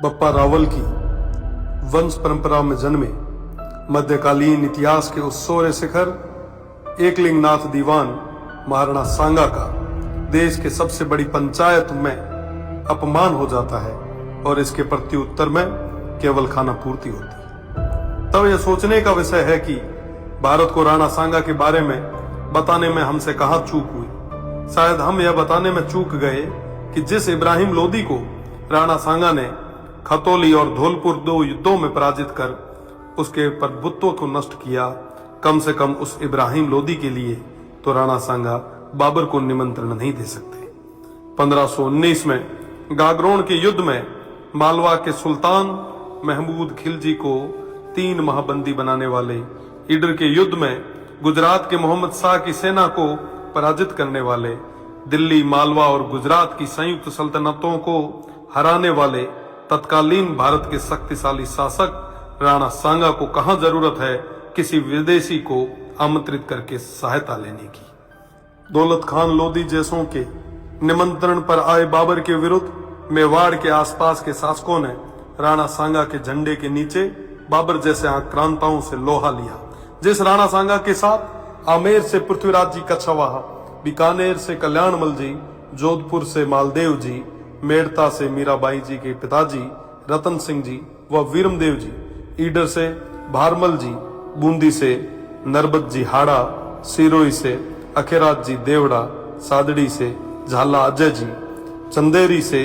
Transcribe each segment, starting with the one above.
बप्पा रावल की वंश परंपरा में जन्मे मध्यकालीन इतिहास के उस सोरे शिखर एकलिंगनाथ दीवान महाराणा सांगा का देश के सबसे बड़ी पंचायत में अपमान हो जाता है और इसके प्रत्युत्तर में केवल खाना पूर्ति होती है। तब यह सोचने का विषय है कि भारत को राणा सांगा के बारे में बताने में हमसे कहां चूक हुई। शायद हम यह बताने में चूक गए कि जिस इब्राहिम लोदी को राणा सांगा ने खतौली और धौलपुर 2 युद्धों में पराजित कर उसके प्रभुत्व को नष्ट किया, कम से कम उस इब्राहिम लोदी के लिए तो राणा सांगा बाबर को निमंत्रण नहीं दे सकते। 1519 में गागरोन के युद्ध में मालवा के सुल्तान महमूद खिलजी को 3 माह बंदी बनाने वाले, ईडर के युद्ध में गुजरात के मोहम्मद शाह की सेना को पराजित करने वाले, दिल्ली, मालवा और गुजरात की संयुक्त सल्तनतों को हराने वाले तत्कालीन भारत के शक्तिशाली शासक राणा सांगा को कहां जरूरत है किसी विदेशी को आमंत्रित करके सहायता लेने की। दौलत खान लोदी जैसों के निमंत्रण पर आए बाबर के विरुद्ध मेवाड़ के आसपास के शासकों ने राणा सांगा के झंडे के नीचे बाबर जैसे आक्रांताओं से लोहा लिया। जिस राणा सांगा के साथ आमेर से पृथ्वीराज जी कछवाहा, बीकानेर से कल्याणमल जी, जोधपुर से मालदेव जी, मेड़ता से मीराबाई जी के पिताजी रतन सिंह जी व वीरमदेव जी, ईडर से भारमल जी, बूंदी से नरबत जी हाड़ा, सिरोही से अखेराज जी देवड़ा, सादड़ी से झाला अजय जी, चंदेरी से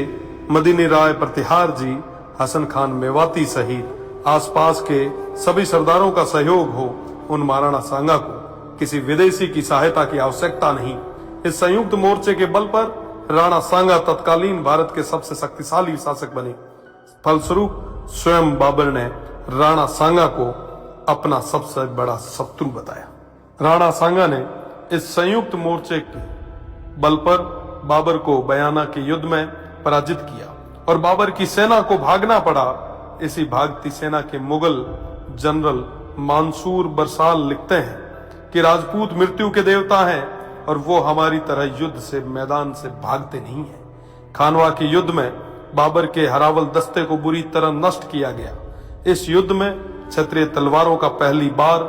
मदीनी राय प्रतिहार जी, हसन खान मेवाती सहित आसपास के सभी सरदारों का सहयोग हो, उन महाराणा सांगा को किसी विदेशी की सहायता की आवश्यकता नहीं। इस संयुक्त मोर्चे के बल पर राणा सांगा तत्कालीन भारत के सबसे शक्तिशाली शासक बने। फलस्वरूप स्वयं बाबर ने राणा सांगा को अपना सबसे बड़ा शत्रु बताया। राणा सांगा ने इस संयुक्त मोर्चे के बल पर बाबर को बयाना के युद्ध में पराजित किया और बाबर की सेना को भागना पड़ा। इसी भागती सेना के मुगल जनरल मंसूर बरसाल लिखते हैं कि राजपूत मृत्यु के देवता हैं और वो हमारी तरह युद्ध से मैदान से भागते नहीं हैं। खानवा के युद्ध में बाबर के हरावल दस्ते को बुरी तरह नष्ट किया गया। इस युद्ध में क्षत्रिय तलवारों का पहली बार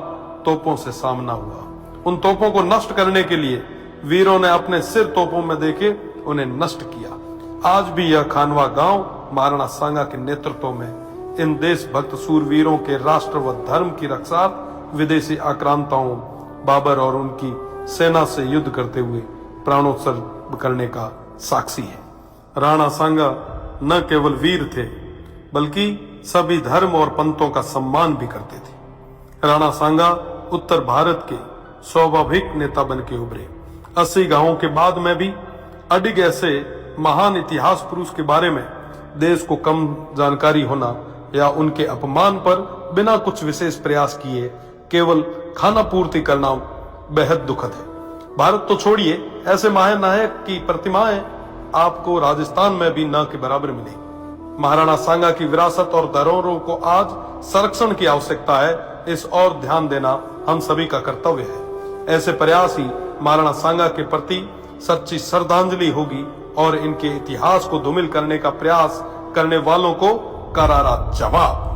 तोपों से सामना हुआ। उन तोपों को नष्ट करने के लिए वीरों ने अपने सिर तोपों में देके उन्हें नष्ट किया। आज भी यह खानवा गांव महाराणा सांगा के नेतृत्व में इन देशभक्त सूरवीरों के राष्ट्र व धर्म की रक्षा विदेशी आक्रांताओं बाबर और उनकी सेना से युद्ध करते हुए प्राणोत्सर्ग करने का साक्षी है। राणा सांगा न केवल वीर थे बल्कि सभी धर्म और पंथों का सम्मान भी करते थे। राणा सांगा उत्तर भारत के स्वाभाविक नेता बन के उभरे। 80 गांवों के बाद में भी अडिग ऐसे महान इतिहास पुरुष के बारे में देश को कम जानकारी होना या उनके अपमान पर बिना कुछ विशेष प्रयास किए केवल खाना पूर्ति करना बेहद दुखद है। भारत तो छोड़िए, ऐसे महानायक की प्रतिमाएं आपको राजस्थान में भी न के बराबर मिलेगी। महाराणा सांगा की विरासत और धरोहरों को आज संरक्षण की आवश्यकता है। इस और ध्यान देना हम सभी का कर्तव्य है। ऐसे प्रयास ही महाराणा सांगा के प्रति सच्ची श्रद्धांजलि होगी और इनके इतिहास को धूमिल करने का प्रयास करने वालों को करारा जवाब।